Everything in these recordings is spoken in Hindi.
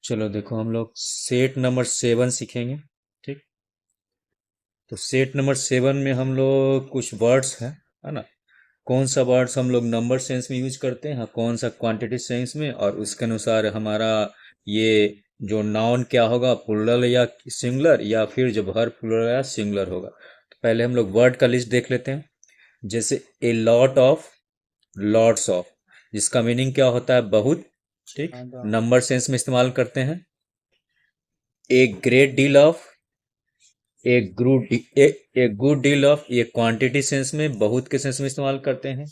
चलो देखो, हम लोग सेट नंबर 7 सीखेंगे। ठीक। तो सेट नंबर 7 में हम लोग कुछ वर्ड्स हैं, है ना। कौन सा वर्ड्स हम लोग नंबर सेंस में यूज करते हैं, कौन सा क्वांटिटी सेंस में, और उसके अनुसार हमारा ये जो नाउन क्या होगा, प्लुरल या सिंगुलर, या फिर जो वर्ब प्लुरल या सिंगुलर होगा। तो पहले हम लोग वर्ड का लिस्ट देख लेते हैं। जैसे ए लॉट ऑफ, लॉट्स ऑफ, जिसका मीनिंग क्या होता है, बहुत। ठीक। नंबर सेंस में इस्तेमाल करते हैं। A great deal of, a good deal of, ये क्वांटिटी सेंस में, बहुत के सेंस में इस्तेमाल करते हैं।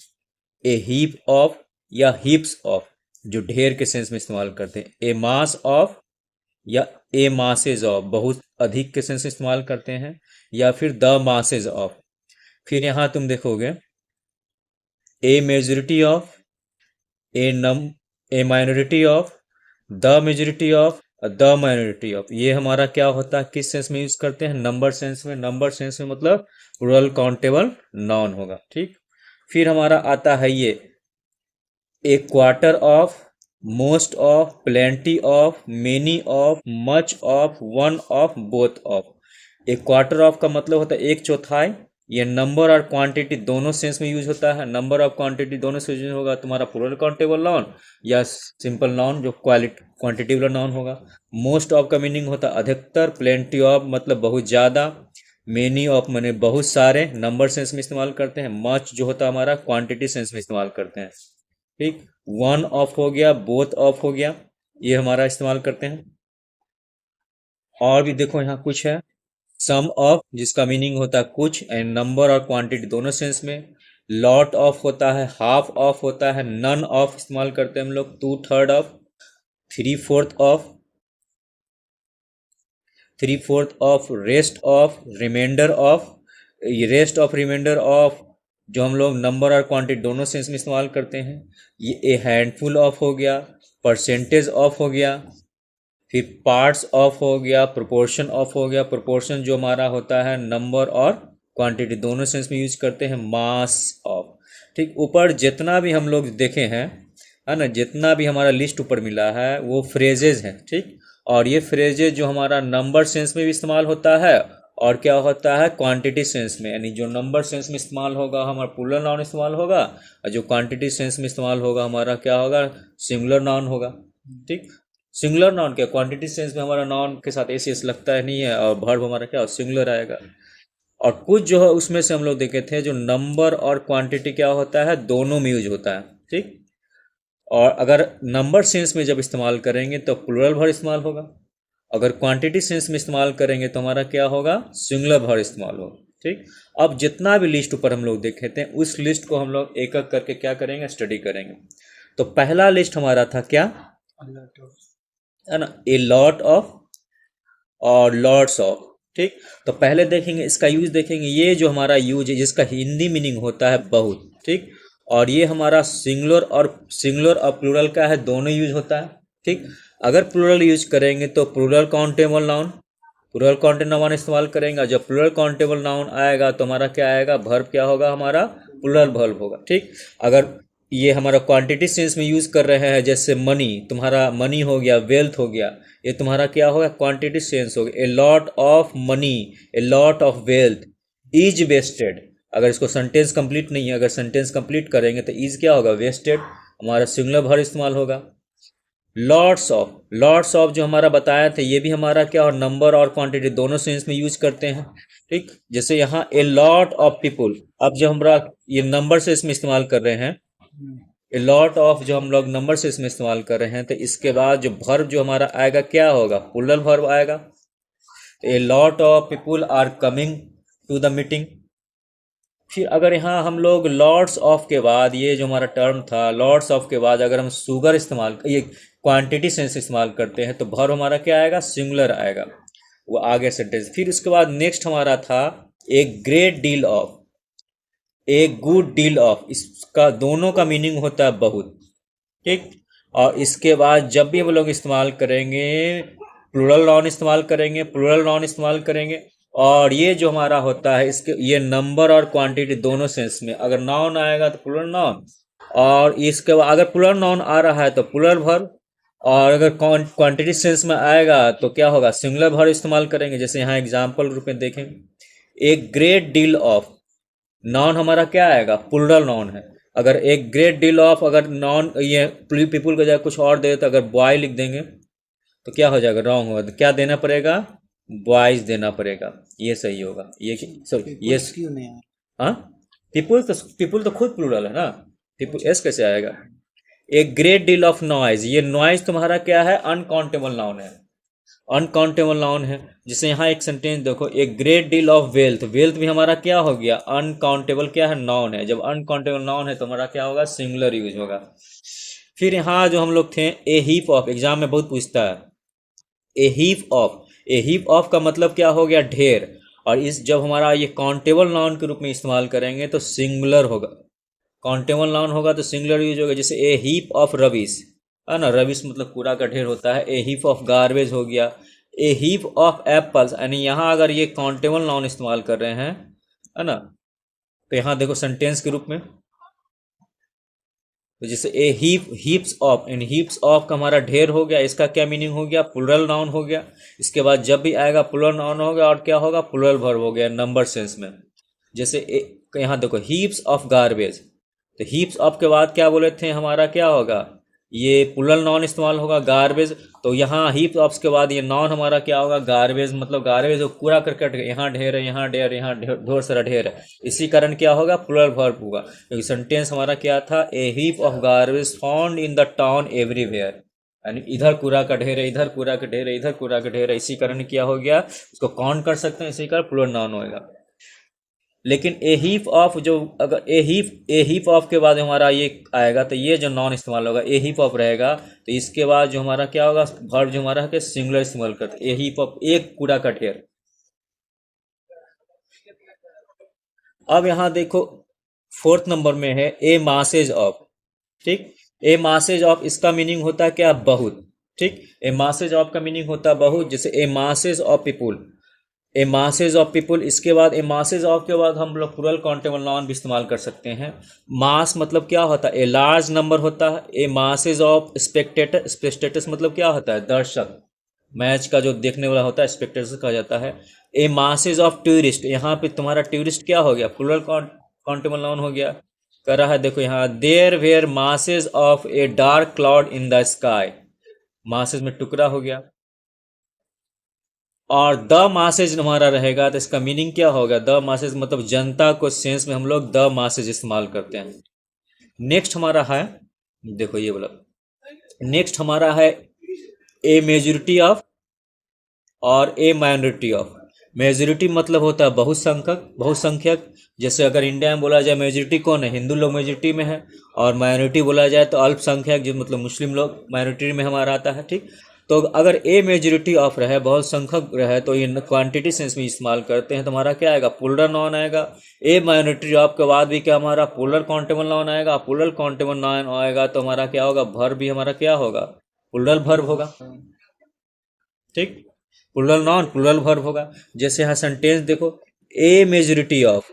ए हीप ऑफ या हीप्स ऑफ, जो ढेर के सेंस में इस्तेमाल करते हैं। ए मास ऑफ या ए मासेज ऑफ, बहुत अधिक के सेंस में इस्तेमाल करते हैं। या फिर द मासेज ऑफ। फिर यहां तुम देखोगे ए मेजोरिटी ऑफ, ए नम a minority of, the majority of, the minority of. ये हमारा क्या होता है, किस सेंस में यूज करते हैं, नंबर सेंस में। नंबर सेंस में मतलब प्लुरल काउंटेबल नाउन होगा। ठीक। फिर हमारा आता है ये ए quarter of, most of, plenty of, many of, much of, one of, both of. एक क्वार्टर ऑफ का मतलब होता है एक चौथाई। ये नंबर और क्वांटिटी दोनों सेंस में यूज होता है। नंबर और क्वांटिटी दोनों से यूज होगा तुम्हारा प्लुरल काउंटेबल नाउन या सिंपल नाउन जो क्वांटिटेटिव नाउन होगा। मोस्ट ऑफ का मीनिंग होता है अधिकतर। प्लेंटी ऑफ मतलब बहुत ज़्यादा। मेनी ऑफ माने बहुत सारे, नंबर सेंस में इस्तेमाल करते हैं। मच जो होता है हमारा क्वांटिटी सेंस में इस्तेमाल करते हैं। ठीक। वन ऑफ हो गया, बोथ ऑफ हो गया, ये हमारा इस्तेमाल करते हैं। और भी देखो यहाँ कुछ है। सम ऑफ, जिसका मीनिंग होता है कुछ, एंड नंबर और क्वांटिटी दोनों सेंस में। लॉट ऑफ होता है, हाफ ऑफ होता है, नन ऑफ इस्तेमाल करते हैं हम लोग, two third of, three fourth of, three fourth of, rest of, reminder of. ये रेस्ट ऑफ, रिमाइंडर ऑफ जो हम लोग नंबर और क्वांटिटी दोनों सेंस में इस्तेमाल करते हैं। ये ए हैंडफुल ऑफ हो गया, परसेंटेज ऑफ हो गया, फिर पार्ट्स ऑफ हो गया, प्रोपोर्शन ऑफ हो गया। प्रोपोर्शन जो हमारा होता है नंबर और क्वांटिटी दोनों सेंस में यूज करते हैं। Mass of. ठीक। ऊपर जितना भी हम लोग देखे हैं, है ना, जितना भी हमारा लिस्ट ऊपर मिला है वो फ्रेजेज हैं। ठीक। और ये फ्रेजेज जो हमारा नंबर सेंस में भी इस्तेमाल होता है और क्या होता है क्वांटिटी सेंस में, यानी जो नंबर सेंस में इस्तेमाल होगा हमारा प्लुरल नाउन इस्तेमाल होगा, और जो क्वांटिटी सेंस में इस्तेमाल होगा हमारा क्या होगा, सिंगुलर नाउन होगा। ठीक। सिंगुलर नाउन क्या, क्वांटिटी सेंस में हमारा नाउन के साथ एस एस लगता है नहीं है, और वर्ब हमारा क्या सिंगुलर आएगा। और कुछ जो है उसमें से हम लोग देखे थे जो नंबर और क्वांटिटी क्या होता है दोनों में यूज होता है। ठीक। और अगर नंबर सेंस में जब इस्तेमाल करेंगे तो प्लुरल वर्ब इस्तेमाल होगा। अगर क्वांटिटी सेंस में इस्तेमाल करेंगे तो हमारा क्या होगा, सिंगुलर वर्ब इस्तेमाल होगा। ठीक। अब जितना भी लिस्ट ऊपर हम लोग देखे थे उस लिस्ट को हम लोग एक एक करके क्या करेंगे, स्टडी करेंगे। तो पहला लिस्ट हमारा था क्या, है ना, ए लॉट ऑफ और लॉट्स ऑफ। ठीक। तो पहले देखेंगे इसका यूज, देखेंगे ये जो हमारा यूज है जिसका हिंदी मीनिंग होता है बहुत। ठीक। और ये हमारा सिंगुलर और प्लुरल का है, दोनों यूज होता है। ठीक। अगर प्लुरल यूज करेंगे तो plural countable noun, plural countable noun इस्तेमाल करेंगे। जब प्लुरल काउंटेबल नाउन आएगा तो हमारा क्या आएगा, वर्ब क्या होगा हमारा, प्लुरल वर्ब होगा। ठीक। अगर ये हमारा क्वांटिटी सेंस में यूज कर रहे हैं, जैसे मनी, तुम्हारा मनी हो गया, वेल्थ हो गया, ये तुम्हारा क्या होगा, क्वांटिटी सेंस हो गया। A lot of money, a lot of wealth is wasted. अगर इसको सेंटेंस कंप्लीट नहीं है, अगर सेंटेंस कंप्लीट करेंगे तो इज क्या होगा, वेस्टेड, हमारा सिंगुलर वर्ब इस्तेमाल होगा। लॉट्स ऑफ, लॉट्स ऑफ जो हमारा बताया था ये भी हमारा क्या, और नंबर और क्वांटिटी दोनों सेंस में यूज करते हैं। ठीक। जैसे यहाँ ए लॉट ऑफ पीपुल, अब जो हमारा ये नंबर से इसमें इस्तेमाल कर रहे हैं, ए लॉट ऑफ जो हम लोग नंबर से इसमें इस्तेमाल कर रहे हैं, तो इसके बाद जो वर्ब जो हमारा आएगा क्या होगा, प्लुरल वर्ब आएगा। A lot of people are coming to the meeting. फिर अगर यहाँ हम लोग लॉट्स ऑफ के बाद, ये जो हमारा टर्म था लॉट्स ऑफ के बाद, अगर हम सुगर इस्तेमाल, ये क्वांटिटी सेंस इस्तेमाल करते हैं तो वर्ब हमारा क्या आएगा, सिंगुलर आएगा, वो आगे सेंटेंस। फिर उसके बाद नेक्स्ट हमारा था a great deal of, a good deal of, इसका दोनों का मीनिंग होता है बहुत। ठीक। और इसके बाद जब भी हम लोग इस्तेमाल करेंगे प्लुरल नाउन इस्तेमाल करेंगे, प्लुरल नाउन इस्तेमाल करेंगे। और ये जो हमारा होता है इसके, ये नंबर और क्वांटिटी दोनों सेंस में, अगर नाउन आएगा तो प्लुरल नाउन, और इसके बाद अगर प्लुरल नाउन आ रहा है तो प्लुरल वर्ब, और अगर क्वांटिटी सेंस में आएगा तो क्या होगा, सिंगुलर वर्ब इस्तेमाल करेंगे। जैसे यहाँ एग्जाम्पल रूप में देखें, एक ग्रेट डील ऑफ, नॉन हमारा क्या आएगा, प्लूरल नॉन है। अगर एक ग्रेट डील ऑफ, अगर नॉन ये पीपल को जाए कुछ और दे तो अगर बॉय लिख देंगे तो क्या हो जाएगा, रॉन्ग होगा। तो क्या देना पड़ेगा, बॉयज देना पड़ेगा, ये सही होगा। ये सॉरी ये क्यों नहीं आया? हाँ, पीपुल तो खुद प्लूरल है ना, पीपुल एस कैसे आएगा। एक ग्रेट डील ऑफ नॉइज, ये नॉइज तुम्हारा क्या है, अनकाउंटेबल नाउन है, अनकाउंटेबल नाउन है। जैसे यहाँ एक सेंटेंस देखो, एक great deal of wealth, wealth भी हमारा क्या हो गया, अनकाउंटेबल क्या है, नाउन है। जब अनकाउंटेबल नाउन है तो हमारा क्या होगा, सिंगुलर यूज होगा। फिर यहाँ जो हम लोग थे, ए हीप ऑफ, एग्जाम में बहुत पूछता है, a heap of, a heap of का मतलब क्या हो गया, ढेर। और इस जब हमारा ये काउंटेबल नाउन के रूप में इस्तेमाल करेंगे तो सिंगुलर होगा, काउंटेबल नाउन होगा तो सिंगुलर यूज होगा। जैसे ए हीप ऑफ रबिश है ना, रबिश मतलब कूड़ा का ढेर होता है। ए हीप ऑफ गार्बेज हो गया। ए हीप ऑफ एप्पल्स, यानी यहाँ अगर ये काउंटेबल नाउन इस्तेमाल कर रहे हैं है ना, तो यहाँ देखो सेंटेंस के रूप में, तो जैसे a heap, heaps of, in heaps of का हमारा ढेर हो गया, इसका क्या मीनिंग हो गया, प्लूरल नाउन हो गया। इसके बाद जब भी आएगा प्लूरल नाउन हो गया और क्या होगा, प्लूरल वर्ब हो गया नंबर सेंस में। जैसे यहाँ देखो हीप्स ऑफ गार्बेज, तो हीप्स ऑफ के बाद क्या बोले थे, हमारा क्या होगा, ये प्लूरल नाउन इस्तेमाल होगा, गार्बेज। तो यहाँ हीप्स ऑफ के बाद ये नाउन हमारा क्या होगा, गार्बेज, मतलब गार्बेज जो कूड़ा करकट, यहाँ ढेर है, यहाँ ढेर, यहाँ ढेर सारा ढेर है, इसी कारण क्या होगा, प्लूरल वर्ब होगा। क्योंकि सेंटेंस हमारा क्या था, a heap of garbage found in the town everywhere, यानी इधर कूड़ा का ढेर है, इधर कूड़ा का ढेर है, इधर कूड़ा का ढेर है, इसी कारण क्या हो गया, उसको काउंट कर सकते हैं, इसी कारण प्लूरल नाउन होगा। लेकिन ए हीप ऑफ, जो अगर ए हीप ऑफ के बाद हमारा ये आएगा तो ये जो नॉन इस्तेमाल होगा, ए हीप ऑफ रहेगा, तो इसके बाद जो हमारा क्या होगा, वर्ब जो हमारा है कि सिंगुलर इस्तेमाल करते, ए हीप ऑफ, एक कूड़ा का ढेर। अब यहाँ देखो फोर्थ नंबर में है ए मासेज ऑफ, ठीक। ए मासेज ऑफ, इसका मीनिंग होता है क्या, बहुत, ठीक। ए मासेज ऑफ का मीनिंग होता है बहुत। जैसे a masses of people, a masses of people, इसके बाद ए मासेज ऑफ के बाद हम लोग प्लूरल काउंटेबल नाउन भी इस्तेमाल कर सकते हैं। मास मतलब क्या होता है, ए लार्ज नंबर होता है। ए मासेज ऑफ स्पेक्टेटर, स्पेक्टेटर्स मतलब क्या होता है, दर्शक, मैच का जो देखने वाला होता है स्पेक्टेटर्स कहा जाता है। ए मासेज ऑफ टूरिस्ट, यहाँ पे तुम्हारा टूरिस्ट क्या हो गया, प्लूरल काउंटेबल नाउन हो गया। कर रहा है देखो यहाँ, there were masses of a dark cloud in the sky, masses में टुकड़ा हो गया। और द मासेज हमारा रहेगा तो इसका मीनिंग क्या होगा, द मासेज मतलब जनता को सेंस में हम लोग द मासेज इस्तेमाल करते हैं। नेक्स्ट हमारा है, देखो ये बोला, नेक्स्ट हमारा है ए मेजोरिटी ऑफ और ए माइनॉरिटी ऑफ। मेजोरिटी मतलब होता है बहुसंख्यक, बहुसंख्यक। जैसे अगर इंडिया में बोला जाए मेजोरिटी कौन है, हिंदू लोग मेजोरिटी में है। और माइनॉरिटी बोला जाए तो अल्पसंख्यक, जो मतलब मुस्लिम लोग माइनॉरिटी में हमारा आता है, ठीक। तो अगर ए मेजोरिटी ऑफ रहे, बहुत संख्यक रहे, तो ये क्वांटिटी सेंस में इस्तेमाल करते हैं, तो हमारा क्या आएगा, प्लूरल नाउन आएगा। ए माइनॉरिटी ऑफ के बाद भी क्या हमारा प्लूरल काउंटेबल नाउन आएगा, प्लूरल काउंटेबल नाउन आएगा तो हमारा क्या होगा, वर्ब भी हमारा क्या होगा, प्लूरल वर्ब होगा, ठीक। प्लूरल नाउन प्लूरल वर्ब होगा। जैसे यहाँ सेंटेंस देखो, ए majority of,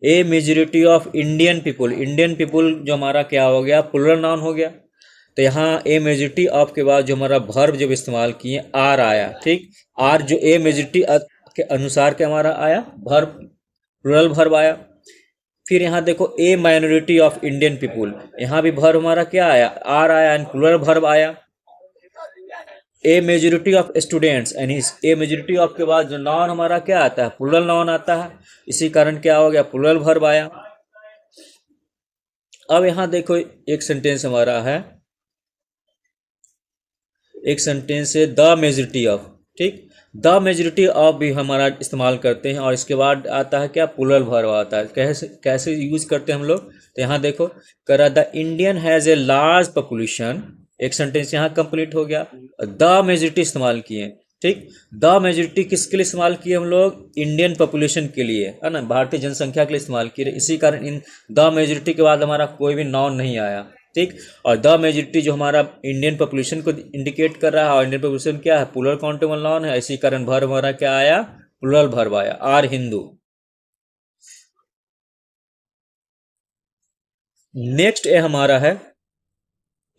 A majority of Indian people, Indian people जो हमारा क्या हो गया, प्लूरल नाउन हो गया। तो यहाँ ए मेजोरिटी ऑफ के बाद जो हमारा वर्ब जब इस्तेमाल किए, आर आया, ठीक। आर जो ए मेजोरिटी के अनुसार के हमारा आया वर्ब, प्लूरल वर्ब आया। फिर यहाँ देखो ए माइनॉरिटी ऑफ इंडियन पीपुल, यहाँ भी वर्ब हमारा क्या आया, आर आया एंड प्लूरल वर्ब आया। ए मेजोरिटी ऑफ स्टूडेंट्स, यानी ए मेजोरिटी ऑफ के बाद जो नाउन हमारा क्या आता है, प्लूरल नाउन आता है, इसी कारण क्या हो गया, प्लूरल वर्ब आया। अब यहाँ देखो एक सेंटेंस हमारा है, एक सेंटेंस है द मेजोरिटी ऑफ, ठीक। द मेजोरिटी ऑफ भी हमारा इस्तेमाल करते हैं और इसके बाद आता है क्या, प्लूरल वर्ब आता है। कैसे कैसे यूज करते हैं हम लोग, तो यहाँ देखो, करा the Indian has a large population, एक सेंटेंस यहाँ कंप्लीट हो गया। द मेजोरिटी इस्तेमाल किए, ठीक। द मेजोरिटी किसके लिए इस्तेमाल किए हम लोग, इंडियन पॉपुलेशन के लिए, है ना, भारतीय जनसंख्या के लिए इस्तेमाल किए, इसी कारण इन द मेजोरिटी के बाद हमारा कोई भी नाउन नहीं आया, ठीक। और द मेजोरिटी जो हमारा इंडियन पॉपुलेशन को इंडिकेट कर रहा है, और इंडियन पॉपुलेशन क्या है, प्लूरल काउंटेबल नाउन है, इसी कारण वर्ब हमारा क्या आया, प्लूरल वर्ब आया, आर हिंदू। नेक्स्ट ए हमारा है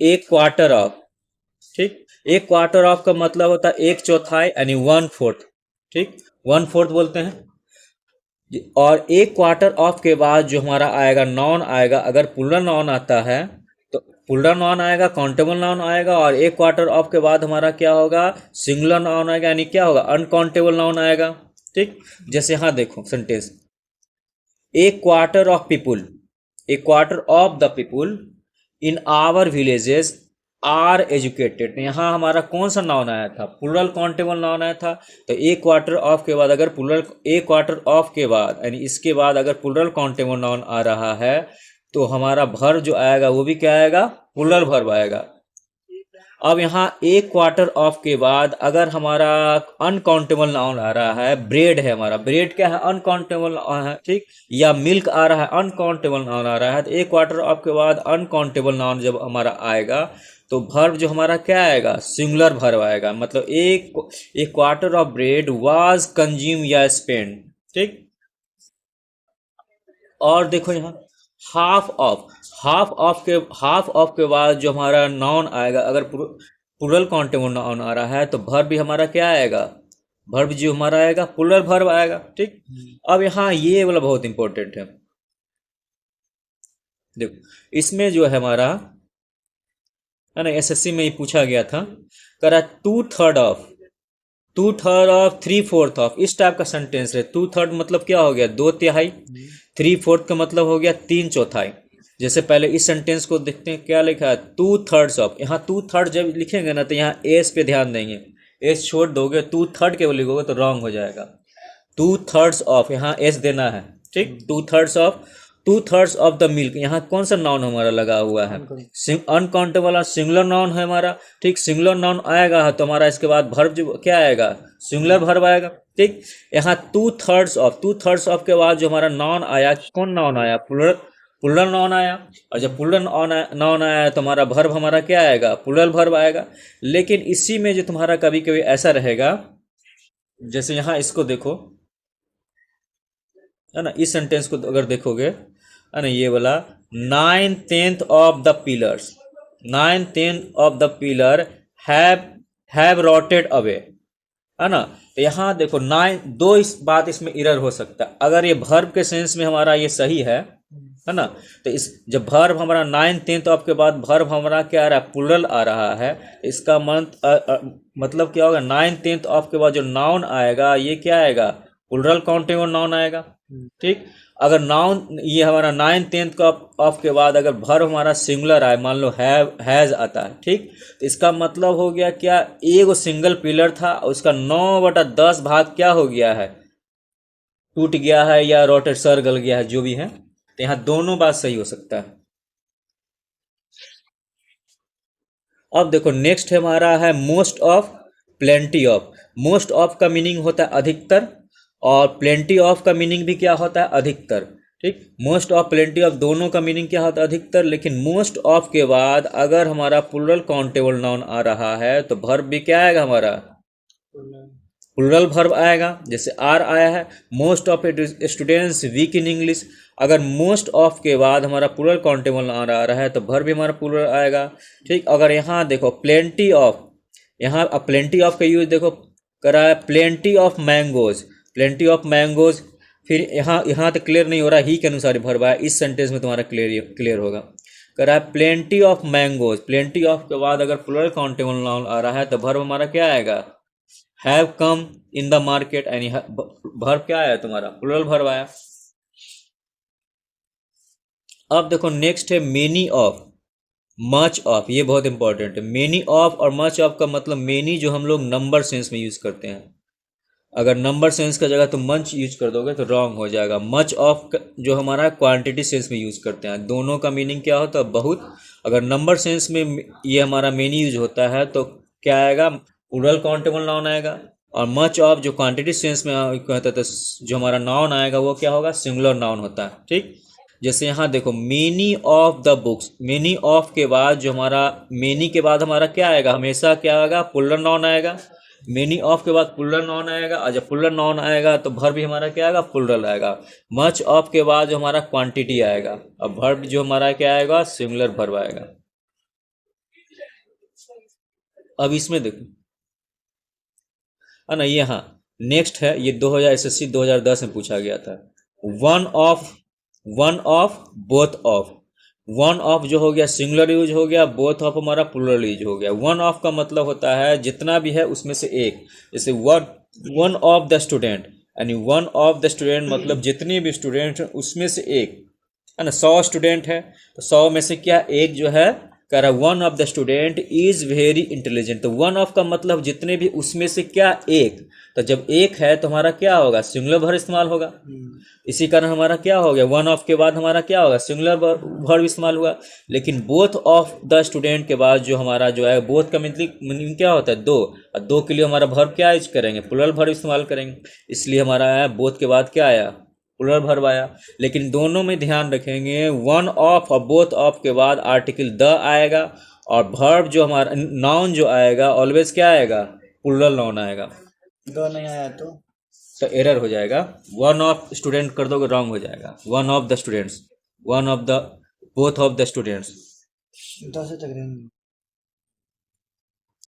ए क्वार्टर ऑफ, ठीक। एक क्वार्टर ऑफ का मतलब होता है एक चौथाई, यानी वन फोर्थ। ठीक, वन फोर्थ बोलते हैं। और एक क्वार्टर ऑफ के बाद जो हमारा आएगा नॉन आएगा, अगर प्लूरल नॉन आता है तो प्लूरल नॉन आएगा, काउंटेबल नॉन आएगा, और एक क्वार्टर ऑफ के बाद हमारा क्या होगा, सिंगुलर नॉन आएगा, यानी क्या होगा, अनकाउंटेबल नॉन आएगा। ठीक, जैसे यहाँ देखो sentence, a quarter of people, a quarter of the people in our villages are educated. यहाँ हमारा कौन सा नाउन आया था, प्लूरल काउंटेबल नाउन आया था। तो ए क्वार्टर ऑफ के बाद अगर प्लूरल, ए क्वार्टर ऑफ के बाद यानी इसके बाद अगर प्लूरल काउंटेबल नाउन आ रहा है तो हमारा भर जो आएगा वो भी क्या आएगा, प्लूरल भर्ब आएगा। अब यहाँ एक क्वार्टर ऑफ के बाद अगर हमारा अनकाउंटेबल नाउन आ रहा है, ब्रेड है हमारा, ब्रेड क्या है, अनकाउंटेबल है। ठीक, या मिल्क आ रहा है, अनकाउंटेबल नाउन आ रहा है, तो एक क्वार्टर ऑफ के बाद अनकाउंटेबल नाउन जब हमारा आएगा तो भर्ब जो हमारा क्या आएगा, सिंगुलर भर्ब आएगा। मतलब एक quarter of bread was consume या स्पेंड। ठीक, और देखो यहाँ हाफ ऑफ, हाफ ऑफ के बाद जो हमारा नाउन आएगा, अगर प्लूरल काउंटेबल नाउन आ रहा है तो भर्ब भी हमारा क्या आएगा, भर्ब जो हमारा आएगा प्लूरल भर्ब आएगा। ठीक, अब यहाँ ये वाला बहुत इंपॉर्टेंट है। देखो इसमें जो है हमारा है ना, एसएससी में ही पूछा गया था, करा two third of, two third of, three fourth of, इस टाइप का सेंटेंस है। टू थर्ड मतलब क्या हो गया, दो तिहाई। थ्री फोर्थ का मतलब हो गया तीन चौथाई। जैसे पहले इस सेंटेंस को देखते हैं, क्या लिखा है, टू थर्ड्स ऑफ। यहाँ टू थर्ड जब लिखेंगे ना तो यहाँ एस पे ध्यान देंगे, एस छोड़ दोगे, टू थर्ड केवल लिखोगे तो रॉन्ग हो जाएगा। टू थर्ड्स ऑफ, यहाँ एस देना है। ठीक, two thirds of, two thirds of the milk, यहाँ कौन सा नाउन हमारा लगा हुआ है, अनकाउंटेबल वाला सिंगुलर नाउन है हमारा। ठीक, सिंगुलर नाउन आएगा तो हमारा इसके बाद भर्ब जो क्या आएगा, सिंगुलर भर्ब आएगा। ठीक, यहाँ two thirds of, two thirds of के बाद जो हमारा नाउन आया, कौन नाउन आया, प्लूरल नाउन आया। और जब प्लूरल नाउन आया तो हमारा भर्ब हमारा क्या आएगा, प्लूरल भर्ब आएगा। लेकिन इसी में जो तुम्हारा कभी कभी ऐसा रहेगा, जैसे यहाँ इसको देखो है ना, इस सेंटेंस को अगर देखोगे है ना, ये वाला, 9/10 of the pillars, 9/10 of the pillar have rotted away, है ना। तो यहाँ देखो नाइन, दो इस बात इसमें इरर हो सकता है। अगर ये भर्ब के सेंस में हमारा ये सही है ना, तो इस जब भर्ब हमारा 9/10 ऑफ के बाद भर्ब हमारा क्या आ रहा है, प्लूरल आ रहा है, इसका मतलब क्या होगा, 9/10 ऑफ के बाद जो नाउन आएगा ये क्या आएगा, प्लूरल काउंटेबल नाउन आएगा। ठीक, अगर नाउन ये हमारा 9/10 का ऑफ के बाद अगर भर्ब हमारा सिंगुलर आए, मान लो हैज आता है, ठीक, तो इसका मतलब हो गया क्या, एक सिंगल पिलर था उसका 9/10 भाग क्या हो गया है, टूट गया है या रोटेट सर गल गया है, जो भी है। तो यहाँ दोनों बात सही हो सकता है। अब देखो नेक्स्ट हमारा है most of, plenty of. Most of का मीनिंग होता है अधिकतर, और प्लेंटी ऑफ का मीनिंग भी क्या होता है, अधिकतर। ठीक, मोस्ट ऑफ प्लेंटी ऑफ दोनों का मीनिंग क्या होता है, अधिकतर। लेकिन मोस्ट ऑफ के बाद अगर हमारा प्लूरल काउंटेबल नाउन आ रहा है तो भर्ब भी क्या आएगा हमारा, प्लूरल भर्ब आएगा। जैसे आर आया है, most of students weak in English, अगर मोस्ट ऑफ के बाद हमारा प्लूरल काउंटेबल आ रहा है तो भर्ब भी हमारा प्लूरल आएगा। ठीक, अगर यहाँ देखो प्लेंटी ऑफ, यहाँ अब प्लेंटी ऑफ का यूज देखो करा है, plenty of mangoes, plenty of mangoes. फिर यहाँ तो क्लियर नहीं हो रहा, ही के अनुसार भर्ब आया, इस सेंटेंस में तुम्हारा क्लियर होगा। करा है plenty of mangoes, plenty of के बाद अगर प्लूरल काउंटेबल नाउन आ रहा है तो भर्ब हमारा क्या आएगा, have come in the market, यानी भर्ब क्या आया तुम्हारा, प्लूरल भर्ब आया। अब देखो नेक्स्ट है मेनी ऑफ, मच ऑफ, ये बहुत इंपॉर्टेंट है। मेनी ऑफ और मच ऑफ का मतलब, मेनी जो हम लोग नंबर सेंस में यूज करते हैं, अगर नंबर सेंस का जगह तुम मंच यूज कर दोगे तो रॉन्ग हो जाएगा। मच ऑफ जो हमारा क्वांटिटी सेंस में यूज करते हैं, दोनों का मीनिंग क्या होता है, बहुत। अगर नंबर सेंस में ये हमारा मेनी यूज होता है तो क्या आएगा, प्लूरल काउंटेबल नाउन आएगा। और मच ऑफ जो क्वांटिटी सेंस में कहता है तो जो हमारा नाउन आएगा वो क्या होगा, सिंगुलर नाउन होता है। ठीक, जैसे यहाँ देखो many of the books, many of के बाद जो हमारा, मेनी के बाद हमारा क्या आएगा, हमेशा क्या आएगा, प्लूरल नाउन आएगा। मेनी ऑफ के बाद प्लूरल नाउन आएगा, और जब प्लूरल नाउन आएगा तो भर्ब भी हमारा क्या आएगा, प्लूरल आएगा। मच ऑफ के बाद जो हमारा क्वांटिटी आएगा, और भर्ब जो हमारा क्या आएगा, सिंगुलर भर्ब आएगा। अब इसमें देखो है ना, ये हाँ नेक्स्ट है, ये 2000 एसएससी 2010 में पूछा गया था। One of, one of, both of. One of जो हो गया सिंगुलर यूज हो गया, बोथ ऑफ हमारा प्लूरल यूज हो गया। वन ऑफ का मतलब होता है जितना भी है उसमें से एक, जैसे वन ऑफ द स्टूडेंट, यानी वन ऑफ द स्टूडेंट मतलब जितने भी स्टूडेंट हैं उसमें से एक, है ना। 100 स्टूडेंट है तो 100 में से क्या एक जो है, कह रहा one of the student is very intelligent. तो वन ऑफ का मतलब जितने भी उसमें से क्या एक, तो जब एक है तो हमारा क्या होगा, सिंगुलर वर्ब इस्तेमाल होगा। इसी कारण हमारा क्या हो गया, वन ऑफ के बाद हमारा क्या होगा, सिंगुलर वर्ब इस्तेमाल हुआ। लेकिन बोथ ऑफ द स्टूडेंट के बाद जो हमारा जो है, बोथ का मीनिंग क्या होता है, दो, और दो के लिए हमारा वर्ब क्या यूज करेंगे, प्लुरल वर्ब इस्तेमाल करेंगे। इसलिए हमारा है बोथ के बाद क्या आया, प्लुरल वर्ब आया। लेकिन दोनों में ध्यान रखेंगे, वन ऑफ और बोथ ऑफ के बाद आर्टिकल द आएगा, और वर्ब जो हमारा नाउन जो आएगा ऑलवेज क्या आएगा, प्लुरल नाउन आएगा। द नहीं आया तो एरर हो जाएगा, वन ऑफ स्टूडेंट कर दोगे रॉन्ग हो जाएगा, one of the students, one of the, both of the students. 10 तक रहेंगे।